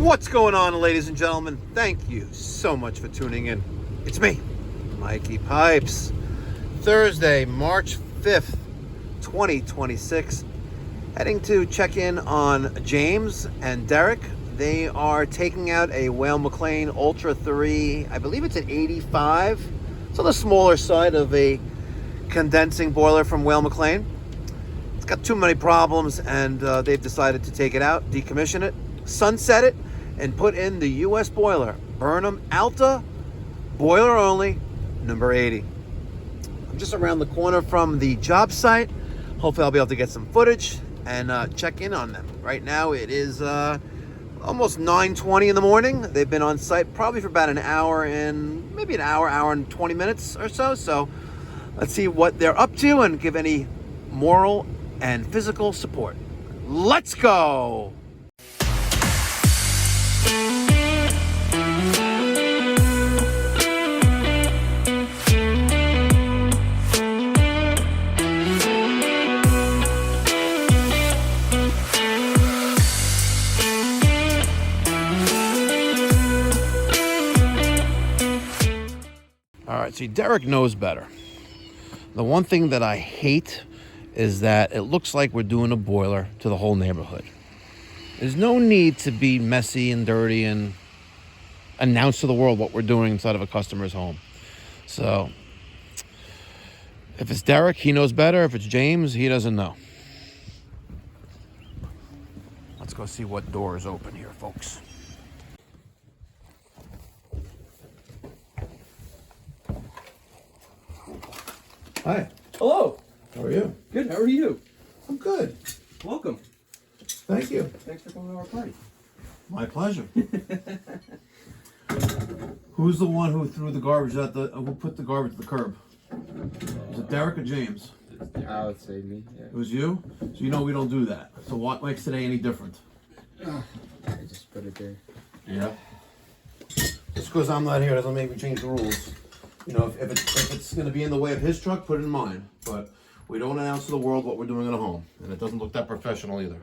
What's going on, ladies and gentlemen? Thank you so much for tuning in. It's me, Mikey Pipes. Thursday, March 5th, 2026. Heading to check in on James and Derek. They are taking out a Weil-McLain Ultra 3. I believe it's an 85. It's on the smaller side of a condensing boiler from Weil-McLain. It's got too many problems, and they've decided to take it out, decommission it, sunset it, and put in the US boiler, Burnham Alta, boiler only, number 80. I'm just around the corner from the job site. Hopefully I'll be able to get some footage and check in on them. Right now it is almost 9:20 in the morning. They've been on site probably for about an hour and maybe an hour and 20 minutes or so. So let's see what they're up to and give any moral and physical support. Let's go. All right, see, Derek knows better. The one thing that I hate is that it looks like we're doing a boiler to the whole neighborhood. There's no need to be messy and dirty and announce to the world what we're doing inside of a customer's home. So if it's Derek, he knows better. If it's James, he doesn't know. Let's go see what door is open here, folks. Hi. Hello. How are you? Good. How are you? I'm good. Welcome. Thank you. Thanks for coming to our party. My pleasure. Who's the one who threw the garbage at who put the garbage at the curb? Was it Derek or James? I would say me. Yeah. It was you? So you know we don't do that. So what makes today any different? I just put it there. Yeah. Just because I'm not here doesn't make me change the rules. You know, if it's going to be in the way of his truck, put it in mine. But we don't announce to the world what we're doing at home. And it doesn't look that professional either.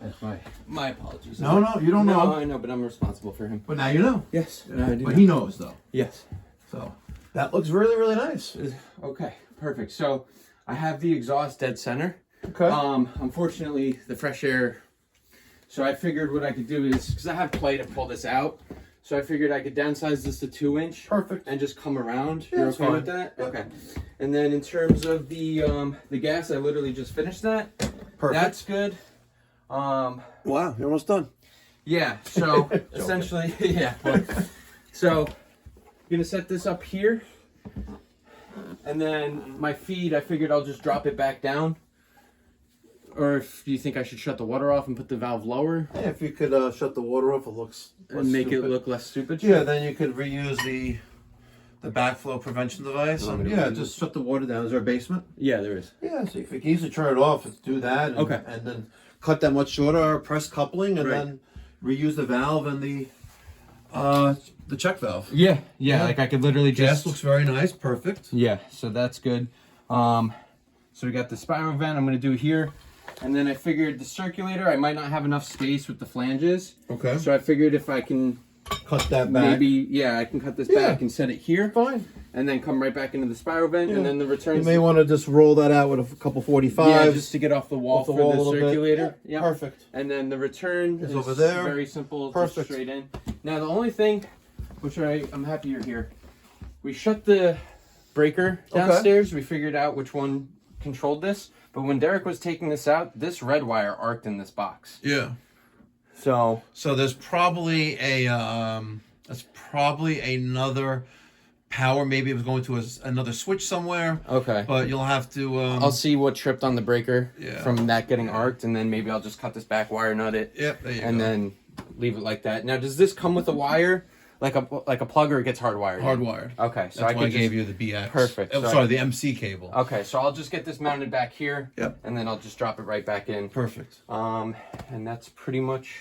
That's my apologies. No, you don't know. No, I know, but I'm responsible for him. But now you know. Yes. No, I do. But he knows, though. Yes. So that looks really, really nice. Okay. Perfect. So I have the exhaust dead center. Okay. Unfortunately, the fresh air. So I figured what I could do is, because I have play to pull this out. So I figured I could downsize this to 2-inch. Perfect. And just come around. Yeah, You're that's okay fine. with that? Yeah. Okay. And then in terms of the gas, I literally just finished that. Perfect. That's good. Wow, you're almost done. Yeah. So essentially, yeah. Well, so I'm gonna set this up here, and then my feed, I figured I'll just drop it back down. Or if you think I should shut the water off and put the valve lower, Yeah, if you could shut the water off, it looks and make it look less stupid. Yeah, then you could reuse the backflow prevention device. And, yeah, just shut the water down. Is there a basement? Yeah, there is. Yeah, so if you can easily turn it off, just do that. And, Okay. And then cut that much shorter, press coupling, and Right. then reuse the valve and the check valve. Yeah, Yeah. Like I could literally Gas just. looks very nice, perfect. Yeah, so that's good. So we got the spiral vent I'm gonna do here. And then I figured the circulator, I might not have enough space with the flanges. Okay. So I figured if I can Cut that back. maybe, yeah, I can cut this Yeah. back and set it here. Fine. And then come right back into the spiral vent. Yeah. And then the return. You may want to just roll that out with a couple 45s. Yeah, just to get off the wall off the for wall a the little bit. circulator. Yeah, Yep. perfect. And then the return Is is over there. very simple, Perfect. just straight in. Now the only thing, which I'm happy you're here, we shut the breaker downstairs. We figured out which one controlled this. But when Derek was taking this out, this red wire arced in this box. Yeah. So there's probably another power. Maybe it was going to another switch somewhere. okay. But you'll have to. I'll see what tripped on the breaker Yeah. from that getting arced, and then maybe I'll just cut this back wire, nut it, Yep, there you go. and then leave it like that. Now, does this come with a wire, like a plug, or it gets hardwired? Hardwired. Okay, so That's I why I can gave you the BX. Perfect. Oh, So sorry, the MC cable. Okay, so I'll just get this mounted back here. Yep. And then I'll just drop it right back in. Perfect. And that's pretty much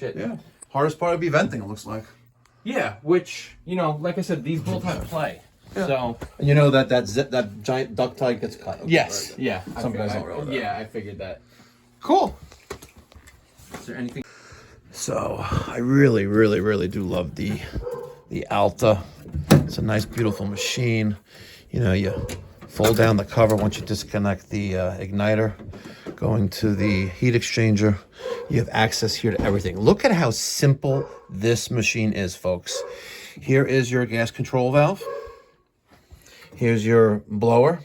it. Yeah. Hardest part would be venting. It looks like. Yeah, which, like I said, these both have play. Yeah. So And you know that giant duct tape gets cut. yes, yeah. Some guys don't realize that. Yeah, I figured that. Cool. Is there anything? So I really, really, really do love the Alta. It's a nice, beautiful machine. You know, you fold down the cover once you disconnect the igniter. Going to the heat exchanger, you have access here to everything. Look at how simple this machine is, folks. Here is your gas control valve. Here's your blower.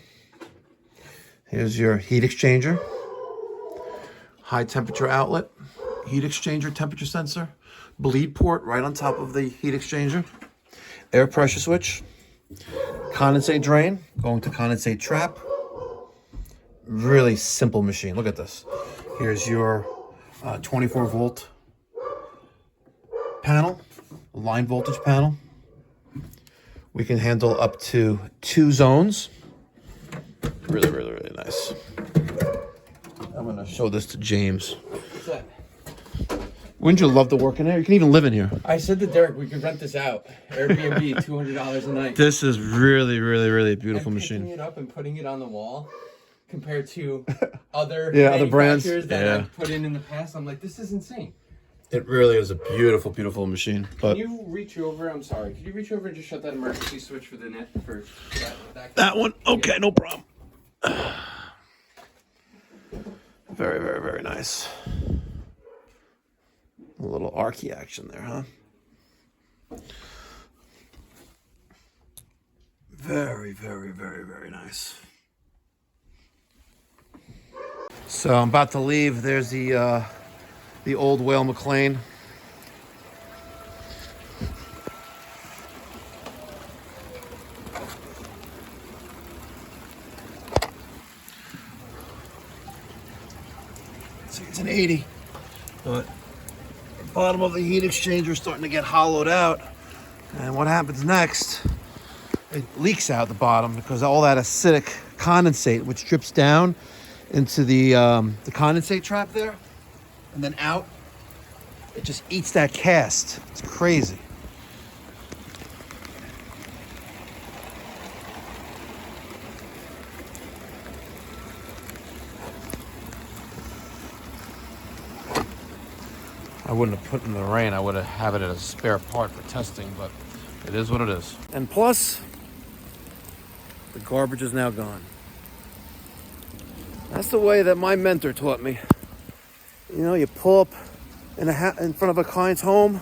Here's your heat exchanger. High temperature outlet. Heat exchanger temperature sensor. Bleed port right on top of the heat exchanger. Air pressure switch. Condensate drain. Going to condensate trap. Really simple machine. Look at this. Here's your 24 volt panel. Line voltage panel. We can handle up to 2 zones. Really, really, really nice. I'm going to show this to James. What's that? Wouldn't you love to work in there? You can even live in here. I said to Derek, we could rent this out. Airbnb, $200 a night. This is really, really, really a beautiful and machine. picking it up and putting it on the wall compared to other other brands that I've put in the past. I'm like, this is insane. It really is a beautiful, beautiful machine. But Can you reach over? I'm sorry. Can you reach over and just shut that emergency switch for the net for that one? Okay, no problem. Very, very, very nice. A little archy action there, huh? Very, very, very, very nice. So I'm about to leave. There's the old Weil-McLain. See, it's an 80, but the bottom of the heat exchanger is starting to get hollowed out. And what happens next? It leaks out the bottom because all that acidic condensate, which drips down into the condensate trap there, and then out. It just eats that cast. It's crazy. I wouldn't have put it in the rain. I would have it as a spare part for testing, but it is what it is. And plus, the garbage is now gone. That's the way that my mentor taught me. You know, you pull up in front of a client's home,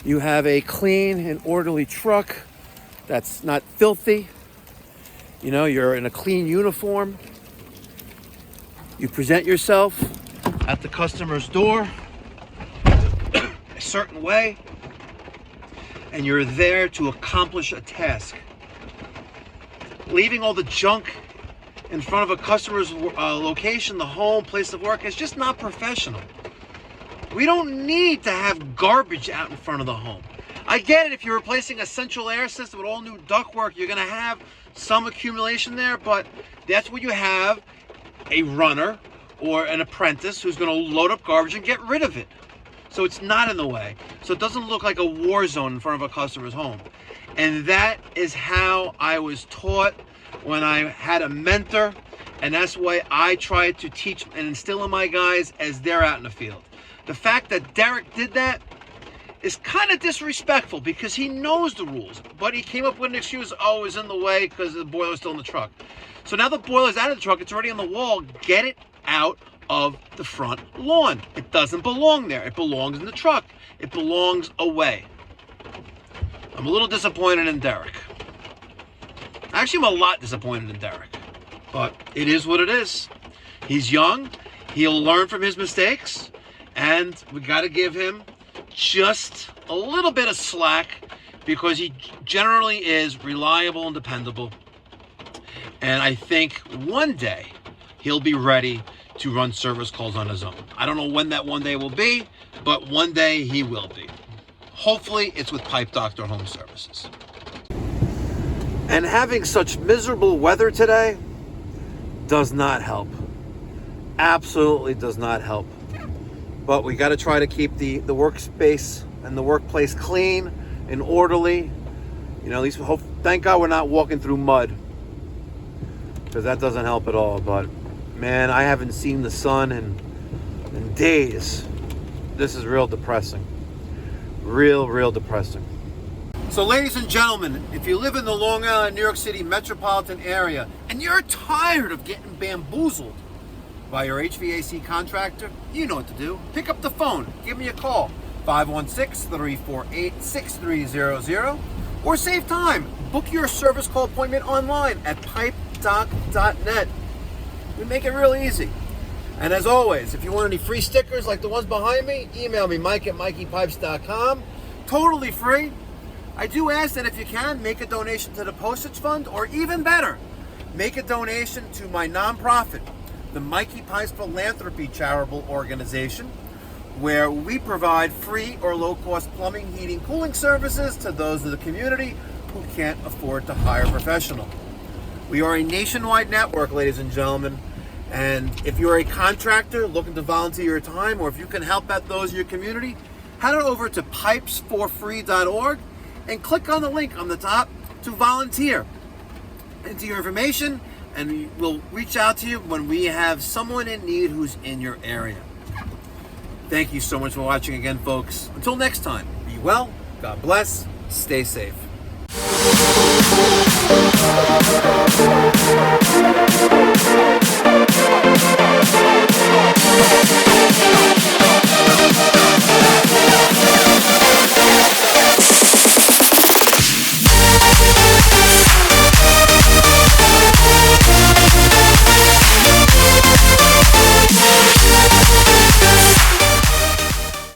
you have a clean and orderly truck that's not filthy. You know, you're in a clean uniform. You present yourself at the customer's door a certain way, and you're there to accomplish a task. Leaving all the junk in front of a customer's location, the home, place of work, is just not professional. We don't need to have garbage out in front of the home. I get it, if you're replacing a central air system with all new ductwork, you're gonna have some accumulation there, but that's where you have a runner or an apprentice who's gonna load up garbage and get rid of it. So it's not in the way. So it doesn't look like a war zone in front of a customer's home. And that is how I was taught when I had a mentor, and that's why I try to teach and instill in my guys as they're out in the field. The fact that Derek did that is kind of disrespectful because he knows the rules, but he came up with an excuse, oh, it was in the way because the boiler's still in the truck. So now the boiler's out of the truck, it's already on the wall, get it out of the front lawn. It doesn't belong there. It belongs in the truck. It belongs away. I'm a little disappointed in Derek. Actually, I'm a lot disappointed in Derek, but it is what it is. He's young. He'll learn from his mistakes. And we got to give him just a little bit of slack because he generally is reliable and dependable. And I think one day he'll be ready to run service calls on his own. I don't know when that one day will be, but one day he will be. Hopefully it's with Pipe Doctor Home Services. And having such miserable weather today does not help. Absolutely does not help. But we got to try to keep the workspace and the workplace clean and orderly. You know, at least thank God we're not walking through mud, because that doesn't help at all. But man, I haven't seen the sun in days. This is real depressing. Real depressing. So ladies and gentlemen, if you live in the Long Island, New York City metropolitan area and you're tired of getting bamboozled by your HVAC contractor, you know what to do. Pick up the phone, give me a call, 516-348-6300, or save time. Book your service call appointment online at pipedoc.net. We make it real easy. And as always, if you want any free stickers like the ones behind me, email me, mike@mikeypipes.com. Totally free. I do ask that if you can, make a donation to the postage fund, or even better, make a donation to my nonprofit, the Mikey Pipes Philanthropy Charitable Organization, where we provide free or low-cost plumbing, heating, cooling services to those of the community who can't afford to hire a professional. We are a nationwide network, ladies and gentlemen, and if you're a contractor looking to volunteer your time, or if you can help out those in your community, head on over to pipesforfree.org and click on the link on the top to volunteer. Enter your information and we'll reach out to you when we have someone in need who's in your area. Thank you so much for watching again, folks. Until next time, be well, God bless, stay safe.